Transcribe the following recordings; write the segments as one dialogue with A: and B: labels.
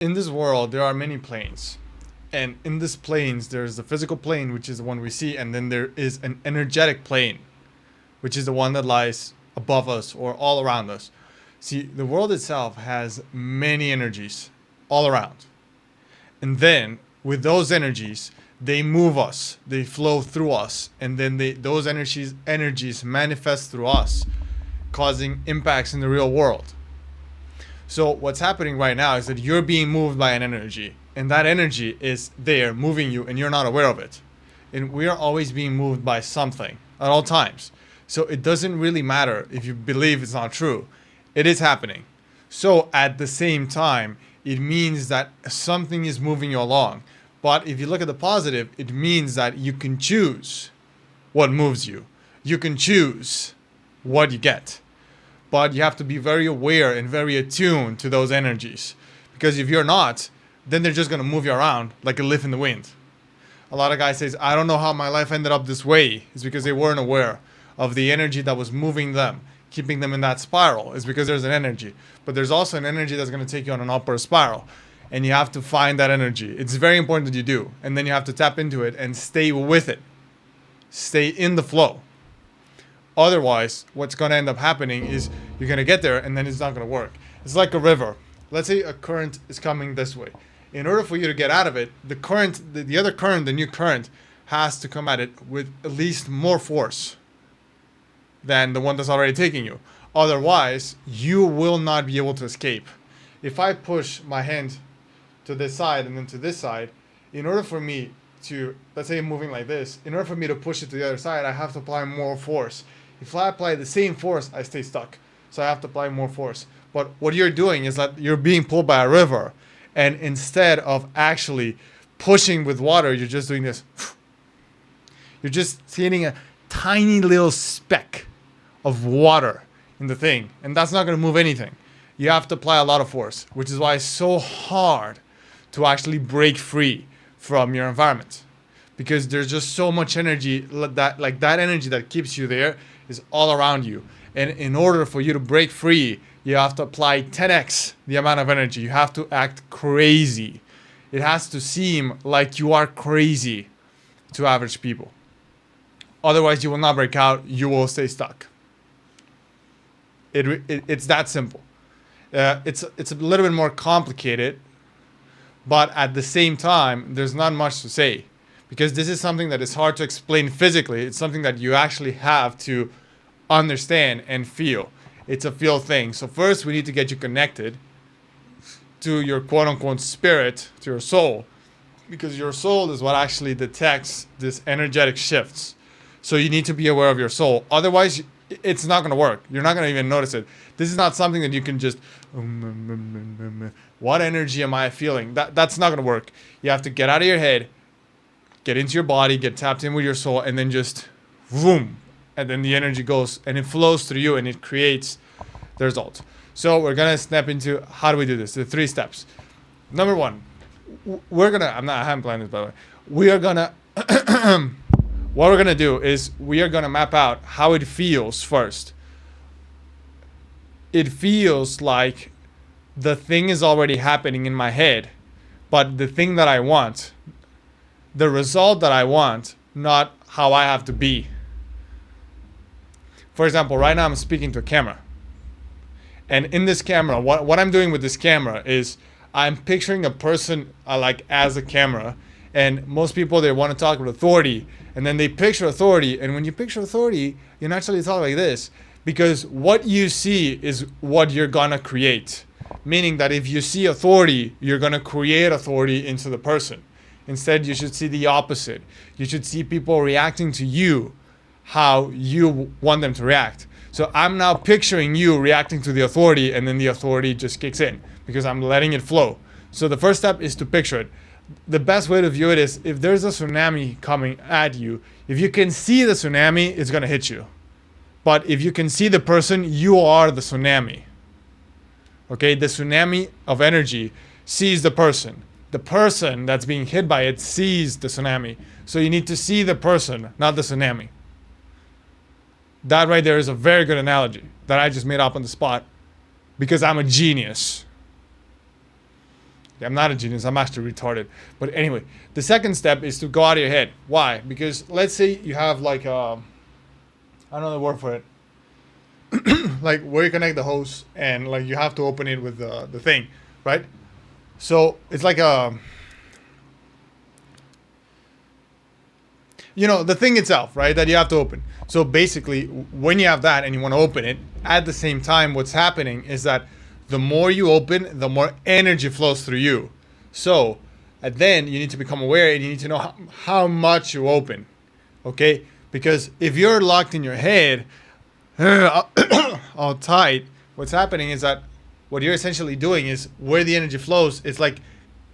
A: In this world, there are many planes. And in this planes, there's the physical plane, which is the one we see, and then there is an energetic plane, which is the one that lies above us or all around us. See, the world itself has many energies all around. And then with those energies, they move us, they flow through us, and then those energies manifest through us, causing impacts in the real world. So what's happening right now is that you're being moved by an energy, and that energy is there moving you, and you're not aware of it. And we are always being moved by something at all times. So it doesn't really matter if you believe it's not true. It is happening. So at the same time, it means that something is moving you along. But if you look at the positive, it means that you can choose what moves you. You can choose what you get. But you have to be very aware and very attuned to those energies. Because if you're not, then they're just going to move you around like a leaf in the wind. A lot of guys say, I don't know how my life ended up this way. It's because they weren't aware of the energy that was moving them, keeping them in that spiral. It's because there's an energy. But there's also an energy that's going to take you on an upward spiral. And you have to find that energy. It's very important that you do. And then you have to tap into it and stay with it. Stay in the flow. Otherwise, what's going to end up happening is you're going to get there and then it's not going to work. It's like a river. Let's say a current is coming this way. In order for you to get out of it, the current, the other current, the new current, has to come at it with at least more force than the one that's already taking you. Otherwise, you will not be able to escape. If I push my hand to this side and then to this side, in order for me to, let's say I'm moving like this, in order for me to push it to the other side, I have to apply more force. If I apply the same force, I stay stuck. So I have to apply more force. But what you're doing is that you're being pulled by a river. And instead of actually pushing with water, you're just doing this. You're just hitting a tiny little speck of water in the thing. And that's not going to move anything. You have to apply a lot of force, which is why it's so hard to actually break free from your environment. Because there's just so much energy, that energy that keeps you there is all around you. And in order for you to break free, you have to apply 10x the amount of energy. You have to act crazy. It has to seem like you are crazy to average people. Otherwise, you will not break out. You will stay stuck. It's that simple. It's a little bit more complicated, but at the same time, there's not much to say. Because this is something that is hard to explain physically. It's something that you actually have to understand and feel. It's a feel thing. So first we need to get you connected to your quote unquote spirit, to your soul. Because your soul is what actually detects this energetic shifts. So you need to be aware of your soul. Otherwise, it's not going to work. You're not going to even notice it. This is not something that you can just, what energy am I feeling? That's not going to work. You have to get out of your head, get into your body, get tapped in with your soul, and then just, boom. And then the energy goes and it flows through you and it creates the result. So we're going to step into how do we do this? The 3 steps. Number 1, I haven't planned this by the way. We are going to, what we're going to do is we are going to map out how it feels first. It feels like the thing is already happening in my head, but the thing that I want, the result that I want, not how I have to be. For example, right now I'm speaking to a camera. And in this camera, what I'm doing with this camera is I'm picturing a person like as a camera. And most people, they want to talk with authority. And then they picture authority. And when you picture authority, you naturally talk like this. Because what you see is what you're going to create. Meaning that if you see authority, you're going to create authority into the person. Instead, you should see the opposite. You should see people reacting to you how you want them to react. So I'm now picturing you reacting to the authority, and then the authority just kicks in because I'm letting it flow. So the first step is to picture it. The best way to view it is if there's a tsunami coming at you, if you can see the tsunami, it's going to hit you. But if you can see the person, you are the tsunami. Okay, the tsunami of energy sees the person. The person that's being hit by it sees the tsunami. So you need to see the person, not the tsunami. That right there is a very good analogy that I just made up on the spot because I'm a genius. I'm not a genius. I'm actually retarded. But anyway, the second step is to go out of your head. Why? Because let's say you have like I don't know the word for it. Like where you connect the hose and like you have to open it with the thing, right? So it's like the thing itself, right? That you have to open. So basically, when you have that and you want to open it, at the same time, what's happening is that the more you open, the more energy flows through you. So, and then you need to become aware and you need to know how much you open, okay? Because if you're locked in your head, all tight, what's happening is that what you're essentially doing is where the energy flows, it's like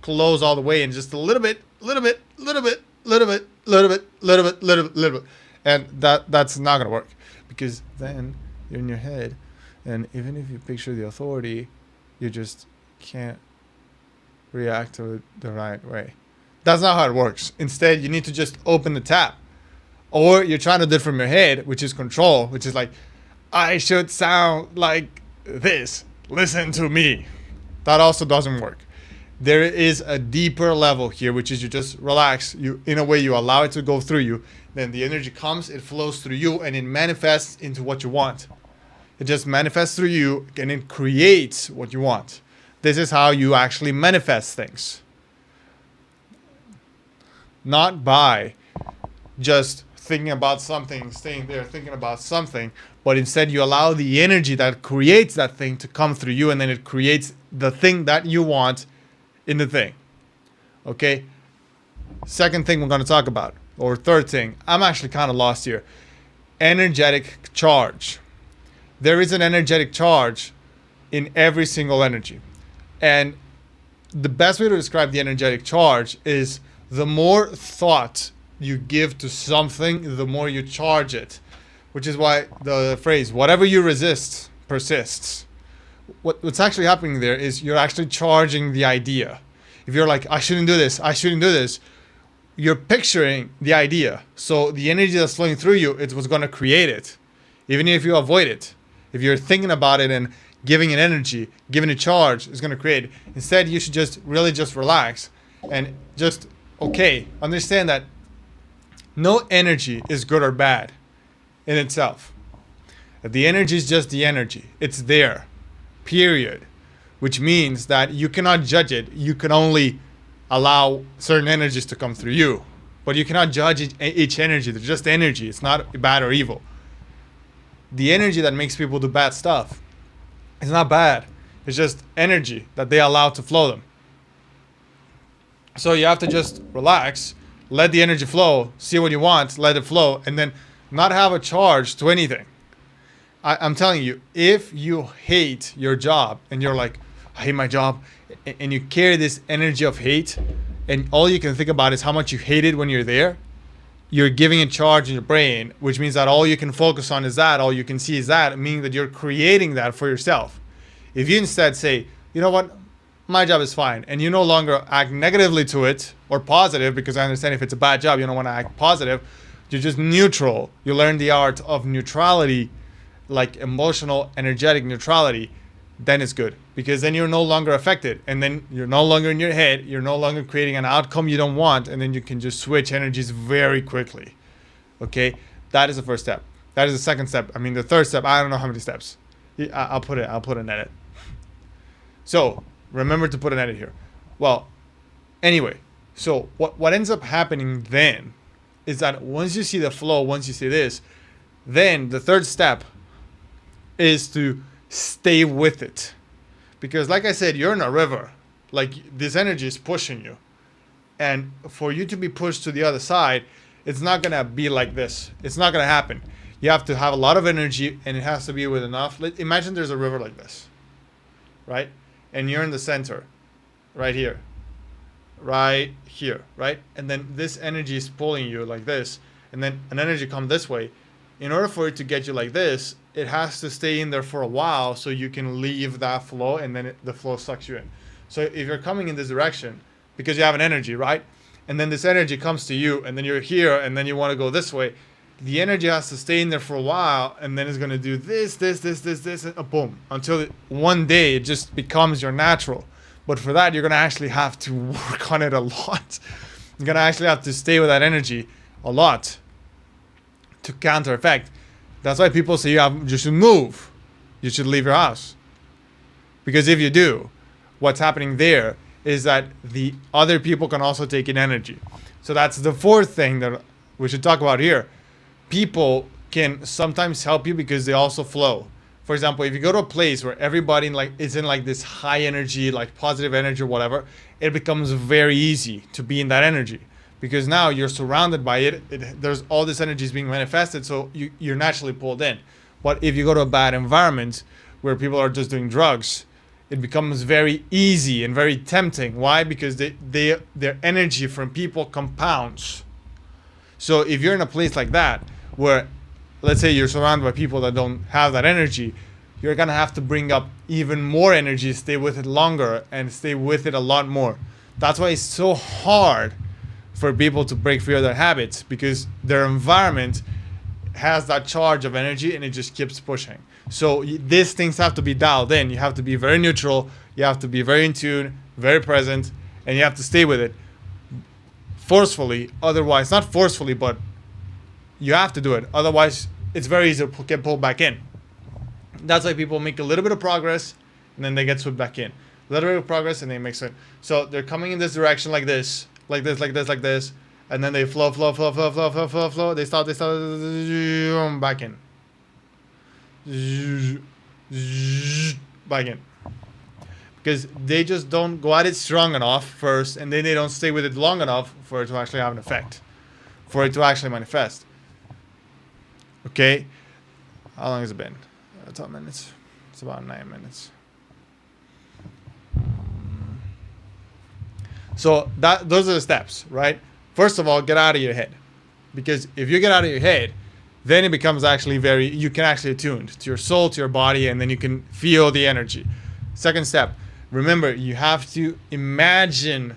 A: close all the way and just a little bit, little bit, little bit, little bit, little bit, little bit, little bit, little bit. And that's not gonna work because then you're in your head. And even if you picture the authority, you just can't react to it the right way. That's not how it works. Instead, you need to just open the tap. Or you're trying to do it from your head, which is control, which is like, I should sound like this. Listen to me. That also doesn't work. There is a deeper level here, which is you just relax. You, in a way, you allow it to go through you. Then the energy comes, it flows through you, and it manifests into what you want. It just manifests through you, and it creates what you want. This is how you actually manifest things. Not by just thinking about something, staying there, thinking about something, but instead you allow the energy that creates that thing to come through you, and then it creates the thing that you want in the thing. Okay? Second thing we're going to talk about, or third thing, I'm actually kind of lost here. Energetic charge. There is an energetic charge in every single energy. And the best way to describe the energetic charge is the more thought you give to something, the more you charge it. Which is why the phrase, whatever you resist, persists. What's actually happening there is you're actually charging the idea. If you're like, I shouldn't do this, I shouldn't do this, you're picturing the idea. So the energy that's flowing through you, it's what's going to create it. Even if you avoid it. If you're thinking about it and giving it energy, giving it charge, it's going to create it. Instead, you should just really just relax and just, okay, understand that no energy is good or bad in itself. The energy is just the energy. It's there, period. Which means that you cannot judge it. You can only allow certain energies to come through you. But you cannot judge each energy. They're just energy. It's not bad or evil. The energy that makes people do bad stuff is not bad. It's just energy that they allow to flow them. So you have to just relax, let the energy flow, see what you want, let it flow, and then not have a charge to anything. I'm telling you, if you hate your job and you're like, I hate my job, and you carry this energy of hate, and all you can think about is how much you hate it when you're there, you're giving it charge in your brain, which means that all you can focus on is that, all you can see is that, meaning that you're creating that for yourself. If you instead say, you know what, my job is fine, and you no longer act negatively to it, or positive, because I understand if it's a bad job, you don't want to act positive, you're just neutral. You learn the art of neutrality, like emotional, energetic neutrality, then it's good. Because then you're no longer affected, and then you're no longer in your head, you're no longer creating an outcome you don't want, and then you can just switch energies very quickly. Okay? That is the first step. That is the second step. I mean, the third step, I don't know how many steps. I'll put an edit. So, remember to put an edit here. Well, anyway, so what ends up happening then is that once you see the flow, once you see this, then the third step is to stay with it. Because like I said, you're in a river. Like this energy is pushing you. And for you to be pushed to the other side, it's not going to be like this. It's not going to happen. You have to have a lot of energy, and it has to be with enough. Imagine there's a river like this, right? And you're in the center, right here, right? And then this energy is pulling you like this, and then an energy comes this way. In order for it to get you like this, it has to stay in there for a while so you can leave that flow, and then the flow sucks you in. So if you're coming in this direction, because you have an energy, right? And then this energy comes to you, and then you're here, and then you want to go this way. The energy has to stay in there for a while, and then it's going to do this, and boom. Until one day it just becomes your natural. But for that, you're going to actually have to work on it a lot. You're going to actually have to stay with that energy a lot to counter effect. That's why people say you should move. You should leave your house. Because if you do, what's happening there is that the other people can also take in energy. So that's the fourth thing that we should talk about here. People can sometimes help you because they also flow. For example, if you go to a place where everybody is in like this high energy, like positive energy or whatever, it becomes very easy to be in that energy because now you're surrounded by it. There's all this energy is being manifested, so you're naturally pulled in. But if you go to a bad environment where people are just doing drugs, it becomes very easy and very tempting. Why? Because their energy from people compounds. So if you're in a place like that where, let's say you're surrounded by people that don't have that energy, you're going to have to bring up even more energy, stay with it longer, and stay with it a lot more. That's why it's so hard for people to break free of their habits, because their environment has that charge of energy and it just keeps pushing. So these things have to be dialed in. You have to be very neutral. You have to be very in tune, very present, and you have to stay with it forcefully. Otherwise, not forcefully, but you have to do it. Otherwise, it's very easy to get pulled back in. That's why people make a little bit of progress and then they get swept back in. A little bit of progress and they make it. So they're coming in this direction like this, like this, like this, like this. And then they flow. They start back in. Back in. Because they just don't go at it strong enough first, and then they don't stay with it long enough for it to actually have an effect, for it to actually manifest. Okay? How long has it been? 12 minutes. It's about 9 minutes. So those are the steps, right? First of all, get out of your head. Because if you get out of your head, then it becomes actually you can actually attune to your soul, to your body, and then you can feel the energy. Second step, remember, you have to imagine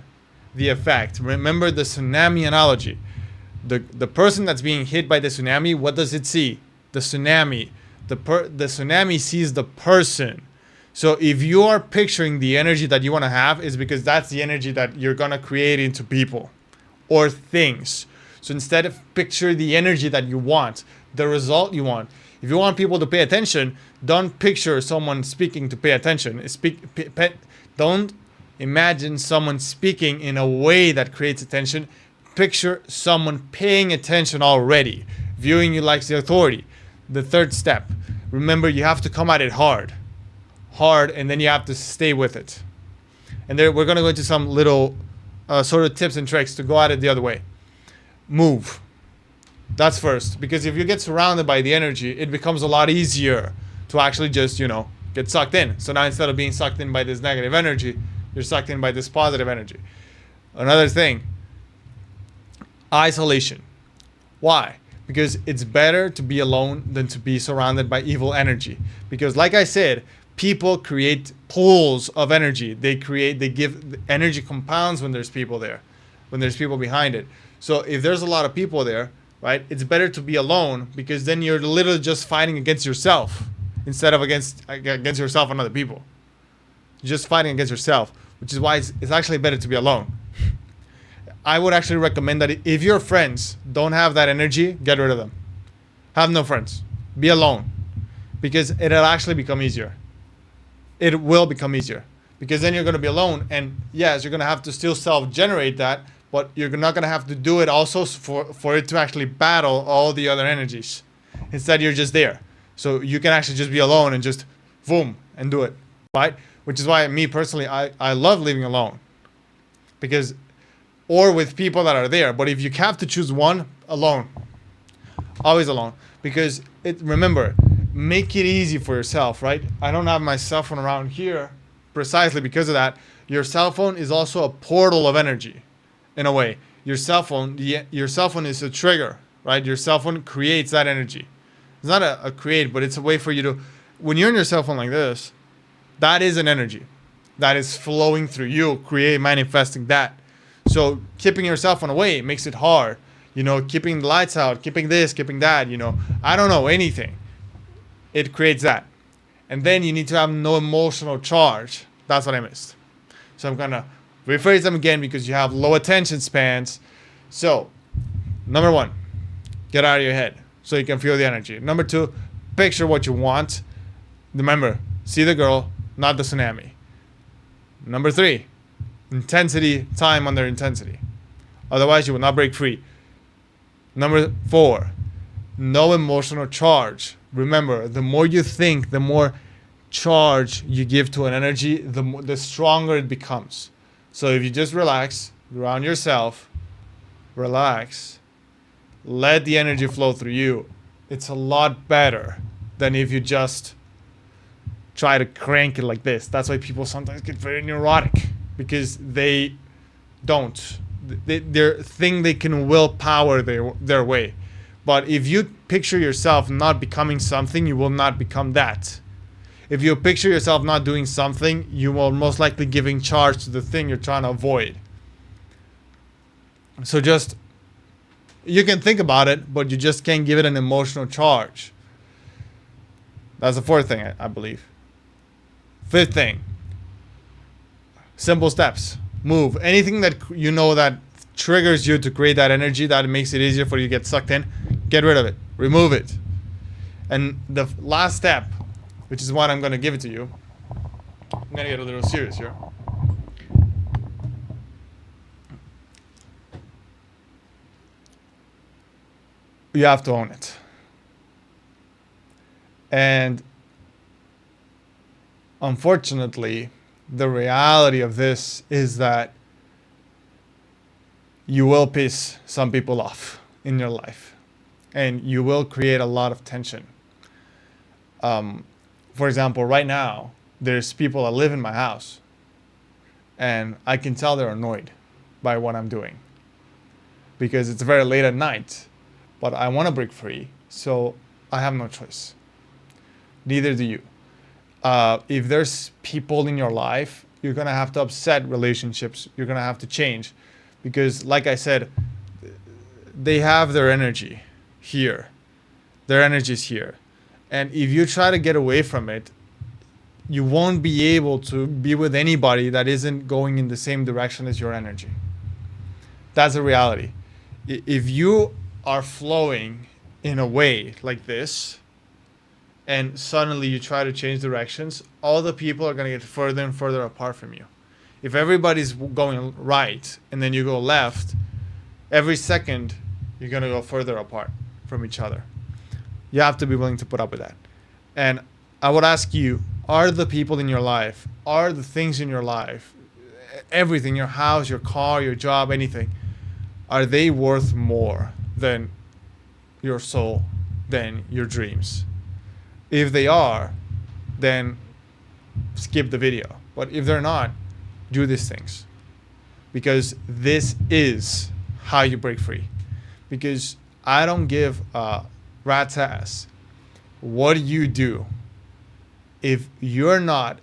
A: the effect. Remember the tsunami analogy. The person that's being hit by the tsunami, what does it see? The tsunami. The tsunami sees the person. So if you are picturing the energy that you want to have, is because that's the energy that you're going to create into people or things. So instead of picture the energy that you want, the result you want. If you want people to pay attention, don't picture someone speaking to pay attention. Don't imagine someone speaking in a way that creates attention. Picture someone paying attention already, viewing you like the authority. The third step, remember, you have to come at it hard, and then you have to stay with it. And there, we're going to go into some little sort of tips and tricks to go at it the other way. Move. That's first, because if you get surrounded by the energy, it becomes a lot easier to actually just, get sucked in. So now instead of being sucked in by this negative energy, you're sucked in by this positive energy. Another thing, isolation. Why? Because it's better to be alone than to be surrounded by evil energy. Because like I said, people create pools of energy. They give energy compounds when there's people there, when there's people behind it. So if there's a lot of people there, right, it's better to be alone, because then you're literally just fighting against yourself instead of against yourself and other people. You're just fighting against yourself, which is why it's actually better to be alone. I would actually recommend that if your friends don't have that energy, get rid of them. Have no friends. Be alone, because it'll actually become easier. It will become easier, because then you're going to be alone, and yes, you're going to have to still self-generate that, but you're not going to have to do it also for it to actually battle all the other energies. Instead, you're just there. So you can actually just be alone and just boom and do it, right? Which is why me personally, I love living alone, because, or with people that are there. But if you have to choose one, alone, always alone, because remember, make it easy for yourself, right? I don't have my cell phone around here precisely because of that. Your cell phone is also a portal of energy. In a way, your cell phone is a trigger, right? Your cell phone creates that energy. It's not a create, but it's a way for you to, when you're in your cell phone like this, that is an energy that is flowing through you, manifesting that. So keeping your cell phone away makes it hard. Keeping the lights out, keeping this, keeping that, I don't know, anything. It creates that. And then you need to have no emotional charge. That's what I missed. So I'm gonna rephrase them again because you have low attention spans. So, number one, get out of your head so you can feel the energy. Number two, picture what you want. Remember, see the girl, not the tsunami. Number three, intensity, time under intensity. Otherwise, you will not break free. Number four, no emotional charge. Remember, the more you think, the more charge you give to an energy, the stronger it becomes. So if you just relax, ground yourself, relax, let the energy flow through you, it's a lot better than if you just try to crank it like this. That's why people sometimes get very neurotic, because they don't. They think they can willpower their way. But if you picture yourself not becoming something, you will not become that. If you picture yourself not doing something, you will most likely giving charge to the thing you're trying to avoid. So just, you can think about it, but you just can't give it an emotional charge. That's the fourth thing, I believe. Fifth thing, simple steps. Move. Anything that you know that triggers you to create that energy, that makes it easier for you to get sucked in, get rid of it. Remove it. And the last step, which is what I'm going to give it to you. I'm going to get a little serious here. You have to own it. And unfortunately, the reality of this is that you will piss some people off in your life, and you will create a lot of tension. For example, right now, there's people that live in my house, and I can tell they're annoyed by what I'm doing because it's very late at night, but I want to break free, so I have no choice. Neither do you. If there's people in your life, you're going to have to upset relationships. You're going to have to change because, like I said, they have their energy here. Their energy is here. And if you try to get away from it, you won't be able to be with anybody that isn't going in the same direction as your energy. That's the reality. If you are flowing in a way like this, and suddenly you try to change directions, all the people are going to get further and further apart from you. If everybody's going right and then you go left, every second you're going to go further apart from each other. You have to be willing to put up with that. And I would ask you, are the people in your life, are the things in your life, everything, your house, your car, your job, anything, are they worth more than your soul, than your dreams? If they are, then skip the video. But if they're not, do these things. Because this is how you break free. Because I don't give a rat's ass what you do. If you're not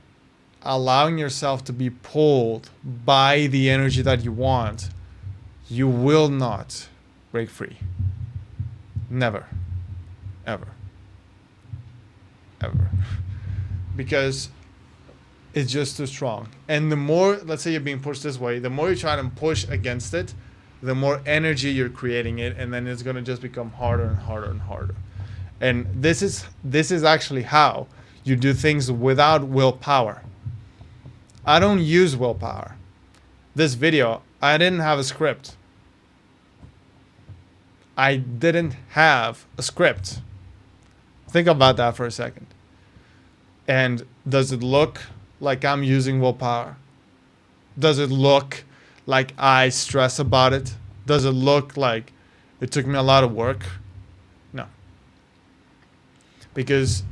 A: allowing yourself to be pulled by the energy that you want, you will not break free. Never. Ever. Ever. Because it's just too strong. And the more, let's say you're being pushed this way, the more you try to push against it, the more energy you're creating it, and then it's going to just become harder and harder and harder. And this is actually how you do things without willpower. I don't use willpower. This video, I didn't have a script. I didn't have a script. Think about that for a second. And does it look like I'm using willpower? Does it look like I stress about it? Does it look like it took me a lot of work? No. Because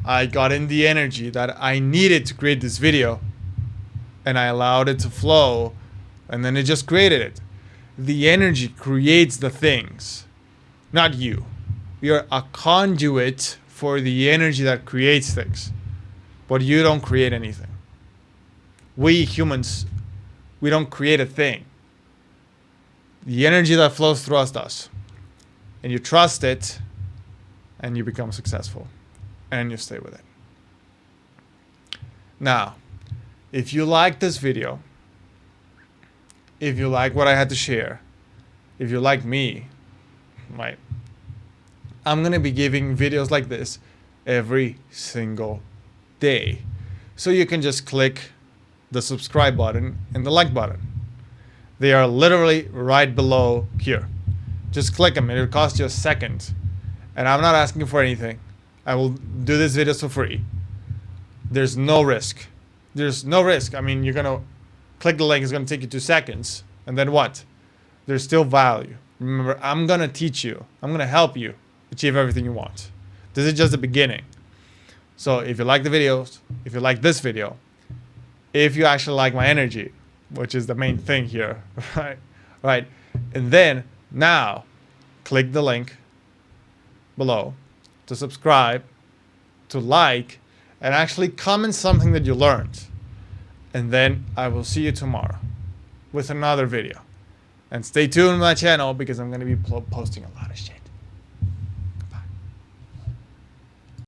A: I got in the energy that I needed to create this video, and I allowed it to flow, and then it just created it. The energy creates the things, not you. You're a conduit for the energy that creates things, but you don't create anything. We humans, we don't create a thing. The energy that flows through us does. And you trust it, and you become successful, and you stay with it. Now, if you like this video, if you like what I had to share, if you like me, right, I'm gonna be giving videos like this every single day. So you can just click the subscribe button and the like button. They are literally right below here. Just click them, and it'll cost you a second. And I'm not asking for anything. I will do these videos for free. There's no risk. There's no risk. I mean, you're gonna click the link, it's gonna take you 2 seconds. And then what? There's still value. Remember, I'm gonna teach you. I'm gonna help you achieve everything you want. This is just the beginning. So if you like the videos, if you like this video, if you actually like my energy, which is the main thing here, right? And then now click the link below to subscribe, to like, and actually comment something that you learned. And then I will see you tomorrow with another video. And stay tuned to my channel because I'm going to be posting a lot of shit.